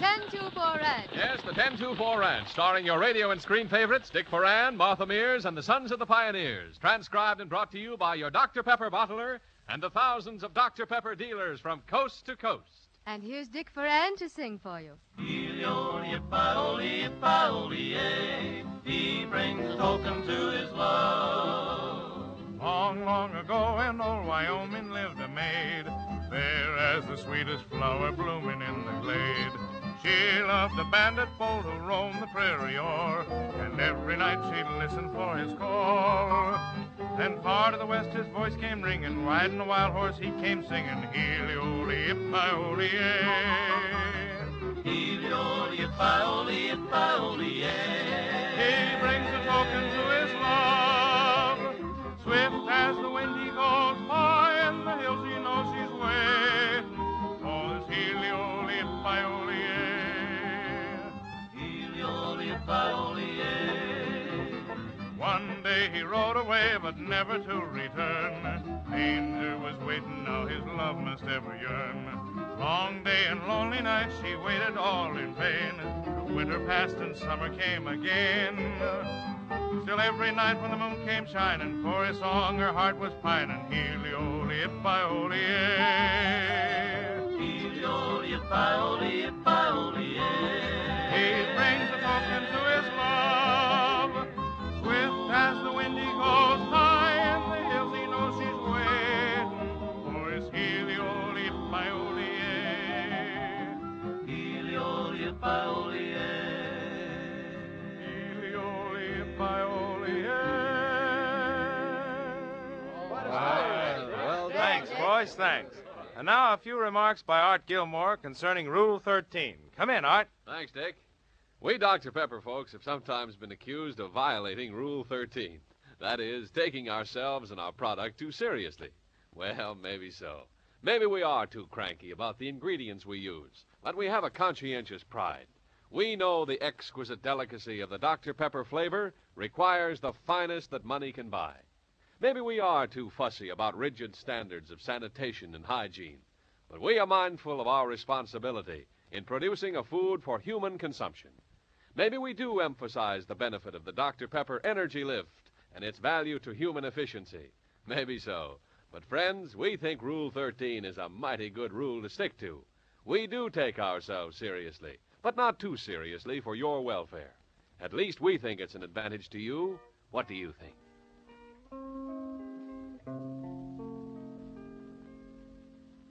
10-2-4 Ranch. Yes, the 10-2-4 Ranch, starring your radio and screen favorites, Dick Foran, Martha Mears, and the Sons of the Pioneers. Transcribed and brought to you by your Dr. Pepper bottler and the thousands of Dr. Pepper dealers from coast to coast. And here's Dick Foran to sing for you. He brings a token to his love. Long, long ago in old Wyoming lived a maid, fair as the sweetest flower blooming in the glade. She loved the bandit bold who roamed the prairie o'er, and every night she'd listen for his call. Then far to the west his voice came ringing, riding a wild horse he came singing, Heely-oli-ip-I-oli-ay. Heely-oli-ip-I-oli-ip-I-oli-ay. He brings a token to his love. Swift as the wind he goes, high in the hills he knows he's waiting for this Heely-oli-ip-I-oli-ay. Heely-oli-ip-I-oli-ay. One day he rode away, but never to return. Danger was waiting, now his love must ever yearn. Long day and lonely night she waited all in vain. Winter passed and summer came again. Still every night when the moon came shining, for a song her heart was pining. Heely-oli-ip-I-oli-ay. Heely-oli-ip-I-oli-ip-I-oli-ay. He brings a token to his love. Swift as the wind he goes, high in the hills he knows she's waiting for his Heely-oli-ip-I-oli-ay. Heely-oli-ip-I-oli-ay. Well, Thanks, boys, thanks. And now a few remarks by Art Gilmore concerning Rule 13. Come in, Art. Thanks, Dick. We Dr. Pepper folks have sometimes been accused of violating Rule 13. That is, taking ourselves and our product too seriously. Well, maybe so. Maybe we are too cranky about the ingredients we use, but we have a conscientious pride. We know the exquisite delicacy of the Dr. Pepper flavor requires the finest that money can buy. Maybe we are too fussy about rigid standards of sanitation and hygiene, but we are mindful of our responsibility in producing a food for human consumption. Maybe we do emphasize the benefit of the Dr. Pepper Energy Lift and its value to human efficiency. Maybe so. But, friends, we think Rule 13 is a mighty good rule to stick to. We do take ourselves seriously, but not too seriously for your welfare. At least we think it's an advantage to you. What do you think?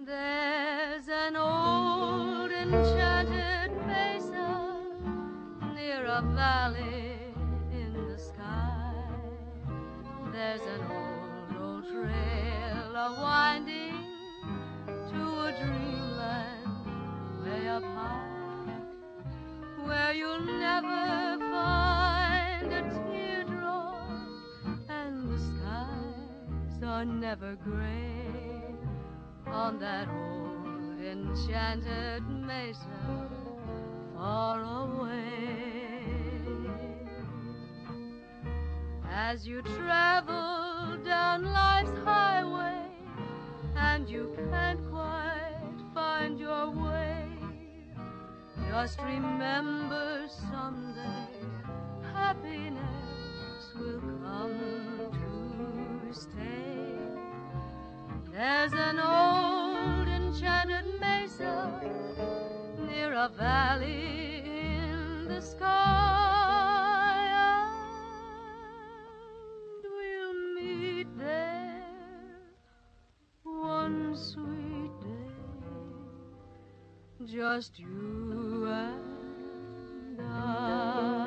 There's an old enchanted mesa near a valley in the sky. There's an old trail a-winding to a dreamland way up high, where you'll never find a teardrop and the skies are never gray on that old enchanted mesa far away. As you travel down life's highway and you can't quite find your way, just remember someday happiness will come to stay. There's an old enchanted mesa near a valley in the sky, and we'll meet there one sweet day, just you and I.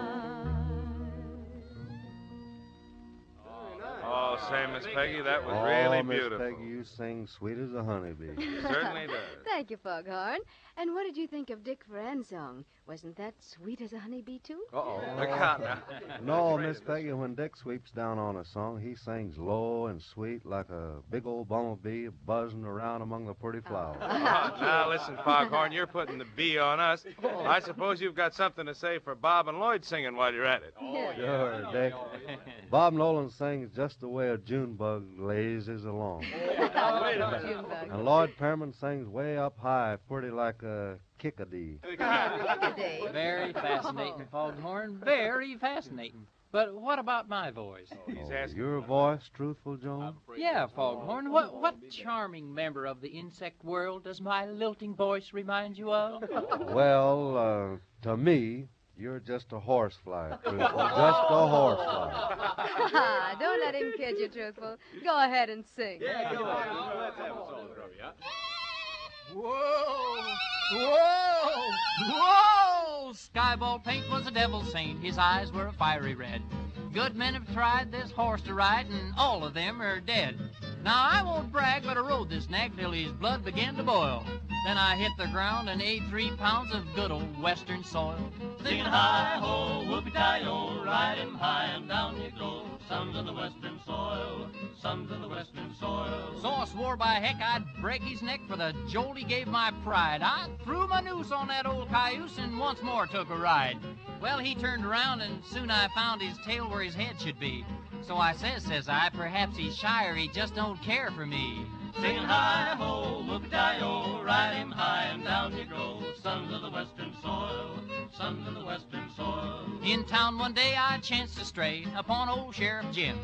Oh, say, Miss Peggy, that was really Miss beautiful. Peggy, you sing sweet as a honeybee. Certainly does. Thank you, Foghorn. And what did you think of Dick Foran's song? Wasn't that sweet as a honeybee, too? Uh-oh. Look out now. No, Miss Peggy, when Dick sweeps down on a song, he sings low and sweet like a big old bumblebee buzzing around among the pretty flowers. Now, listen, Foghorn, you're putting the bee on us. I suppose you've got something to say for Bob and Lloyd singing while you're at it. Sure, Dick. Bob Nolan sings just the way a June bug lazes along. Junebug. And Lloyd Perriman sings way up high, pretty like a kickadee. Kickadee. Very fascinating, Foghorn. Very fascinating. But what about my voice? Your voice, truthful, Jones? Yeah, Foghorn. What charming member of the insect world does my lilting voice remind you of? Well, to me, you're just a horsefly, truthful. Just a horsefly. Don't let him kid you, Truthful. Go ahead and sing. Yeah, go on. Let's have a song from you, huh? Whoa! Whoa! Whoa! Skyball Paint was a devil saint. His eyes were a fiery red. Good men have tried this horse to ride, and all of them are dead. Now, I won't brag, but I rode this nag till his blood began to boil. Then I hit the ground and ate 3 pounds of good old western soil. Singing hi-ho, whoopie-tie-o, ride him high and down you go. Sons of the western soil, sons of the western soil. So I swore by heck I'd break his neck for the jolt he gave my pride. I threw my noose on that old cayuse and once more took a ride. Well, he turned around and soon I found his tail where his head should be. So I says I, perhaps he's shy or he just don't care for me. Singing hi-ho, whoopie-tie-o, ride him high and down you go. Sons of the western soil, sons of the western soil. In town one day I chanced to stray upon old Sheriff Jim.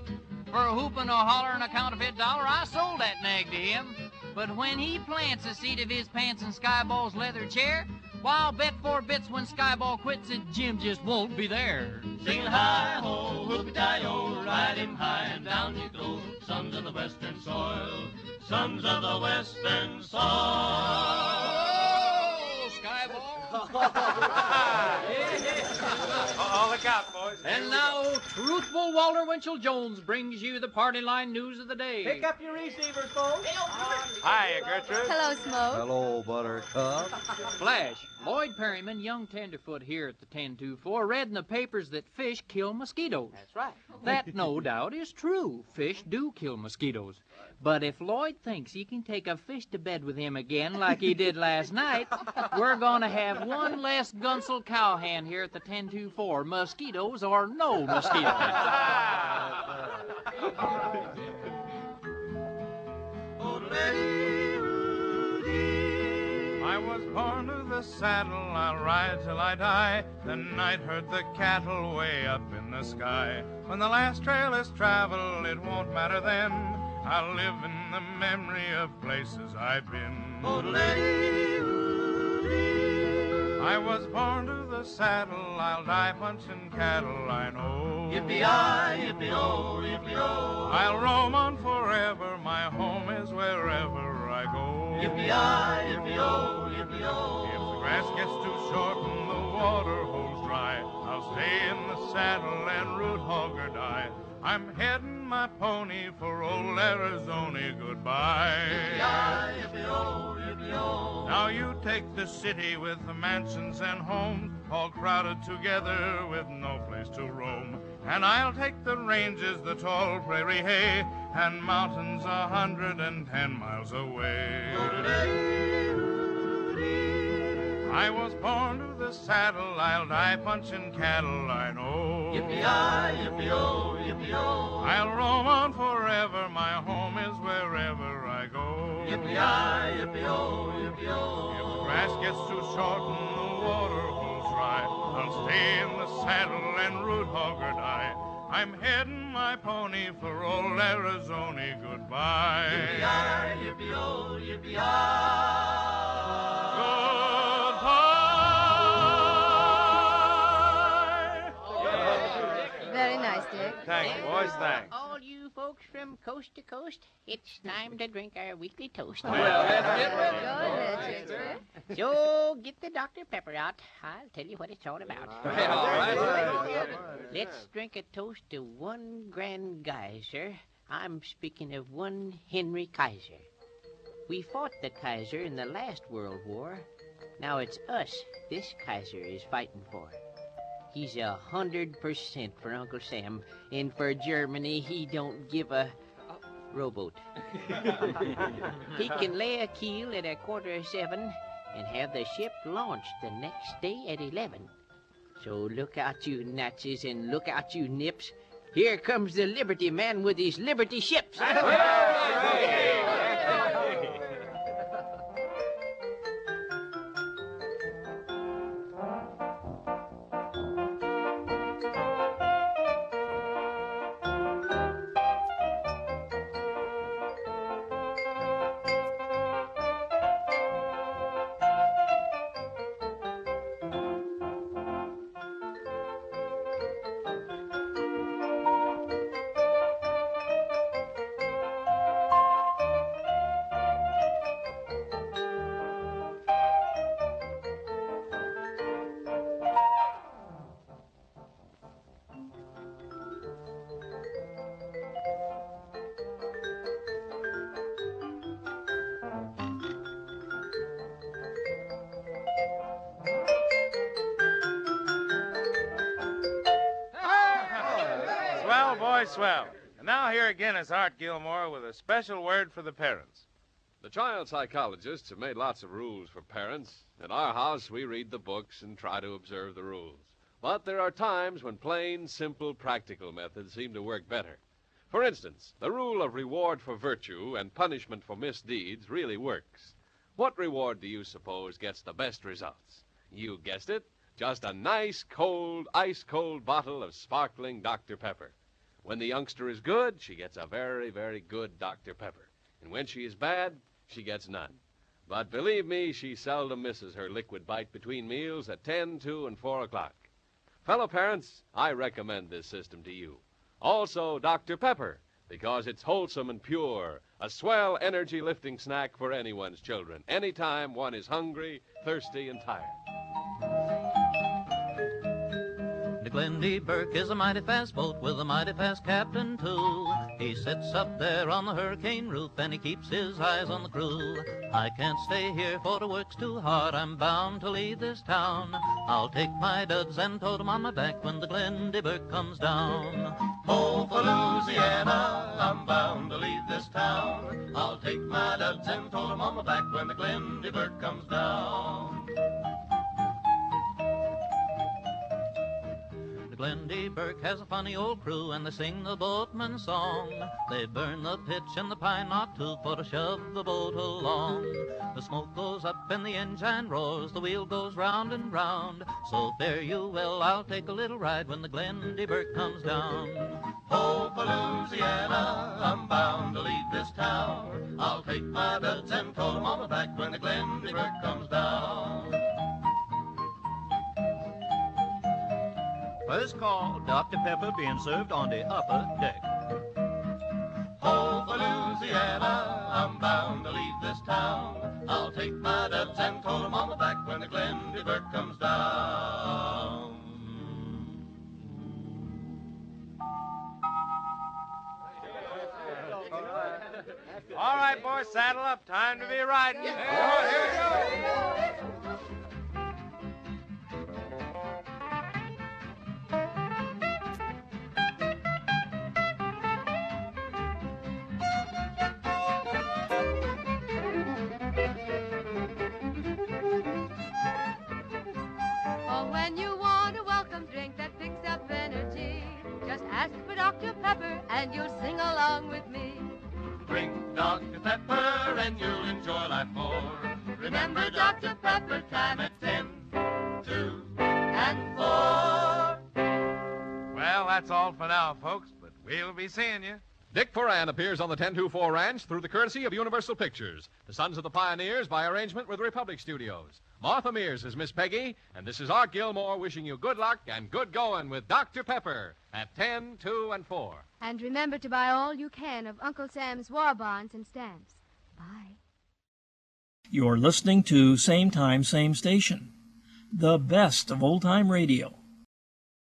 For a hoopin' or hollerin' a counterfeit dollar, I sold that nag to him. But when he plants the seat of his pants in Skyball's leather chair, why, I'll bet 4 bits when Skyball quits that Jim just won't be there. Singing hi-ho, whoopie-tie-o, ride him high and down you go. Sons of the western soil, sons of the western soil. Oh, Skyball! Oh, look out, boys. And now, truthful Walter Winchell Jones brings you the party line news of the day. Pick up your receivers, folks. Hiya, Gertrude. Hello, Smoke. Hello, Buttercup. Flash, Lloyd Perryman, young tenderfoot here at the 1024, read in the papers that fish kill mosquitoes. That's right. That, no doubt, is true. Fish do kill mosquitoes. But if Lloyd thinks he can take a fish to bed with him again like he did last night, we're going to have one less Gunsel cowhand here at the 1024, mosquitoes or no mosquitoes. I was born to the saddle, I'll ride till I die. The night herd the cattle way up in the sky. When the last trail is traveled, it won't matter then. I'll live in the memory of places I've been. I was born to the saddle, I'll die punching cattle, I know. Yippee-yi, yippee-oh, yippee-oh. I'll roam on forever, my home is wherever I go. Yippee-yi, yippee-oh, yippee-oh. If the grass gets too short and the water holes dry, I'll stay in the saddle and root hog or die. I'm heading my pony for old Arizona, goodbye. Yippee-yi, yippee-oh, yippee-oh. Now you take the city with the mansions and homes, all crowded together with no place to roam. And I'll take the ranges, the tall prairie hay, and mountains 110 miles away. I was born to the saddle, I'll die punching cattle, I know. Yippee-yi, yippee-oh, yippee-oh. I'll roam on forever, my home is wherever I go. Yippee-yi, yippee-oh, yippee-oh. If the grass gets too short and the water holes dry, I'll stay in the saddle and root hog or die. I'm heading my pony for old Arizona, goodbye. Yippee-yi, yippee-oh, yippee-yi. Very nice, Dick. Thanks, boys, thanks. All you folks from coast to coast, it's time to drink our weekly toast. Go ahead, Shakespeare. So get the Dr. Pepper out. I'll tell you what it's all about. Let's drink a toast to one grand guy, sir. I'm speaking of one Henry Kaiser. We fought the Kaiser in the last World War. Now it's us this Kaiser is fighting for. He's 100% for Uncle Sam, and for Germany, he don't give a rowboat. He can lay a keel at 6:45 and have the ship launched the next day at 11. So look out, you Nazis, and look out, you nips. Here comes the Liberty Man with his Liberty ships. boy, swell. And now here again is Art Gilmore with a special word for the parents. The child psychologists have made lots of rules for parents. At our house, we read the books and try to observe the rules. But there are times when plain, simple, practical methods seem to work better. For instance, the rule of reward for virtue and punishment for misdeeds really works. What reward do you suppose gets the best results? You guessed it, just a nice, cold, ice-cold bottle of sparkling Dr. Pepper. When the youngster is good, she gets a very, very good Dr. Pepper. And when she is bad, she gets none. But believe me, she seldom misses her liquid bite between meals at 10, 2, and 4 o'clock. Fellow parents, I recommend this system to you. Also, Dr. Pepper, because it's wholesome and pure, a swell energy-lifting snack for anyone's children, anytime one is hungry, thirsty, and tired. The Glendy Burke is a mighty fast boat with a mighty fast captain, too. He sits up there on the hurricane roof and he keeps his eyes on the crew. I can't stay here for the work's too hard. I'm bound to leave this town. I'll take my duds and tote 'em on my back when the Glendy Burke comes down. Oh, for Louisiana, I'm bound to leave this town. I'll take my duds and tote 'em on my back when the Glendy Burke comes down. Glendy Burke has a funny old crew, and they sing the boatman's song. They burn the pitch and the pine knot too for to shove the boat along. The smoke goes up and the engine roars, the wheel goes round and round. So fare you well, I'll take a little ride when the Glendy Burke comes down. Oh, for Louisiana, I'm bound to leave this town. I'll take my duds and tote 'em on my back when the Glendy Burke comes down. First call, Dr. Pepper being served on the upper deck. Oh, for Louisiana, I'm bound to leave this town. I'll take my duds and tote 'em on my back when the Glendy Burke comes down. All right, boys, saddle up. Time to be riding. Here we go. Oh, when you want a welcome drink that picks up energy, just ask for Dr. Pepper and you'll sing along with me. Drink Dr. Pepper and you'll enjoy life more. Remember Dr. Pepper time at 10, 2, and 4. Well, that's all for now, folks, but we'll be seeing you. Dick Foran appears on the 1024 Ranch through the courtesy of Universal Pictures. The Sons of the Pioneers by arrangement with Republic Studios. Martha Mears is Miss Peggy, and this is Art Gilmore wishing you good luck and good going with Dr. Pepper at 10, 2, and 4. And remember to buy all you can of Uncle Sam's war bonds and stamps. Bye. You're listening to Same Time, Same Station, the best of old-time radio.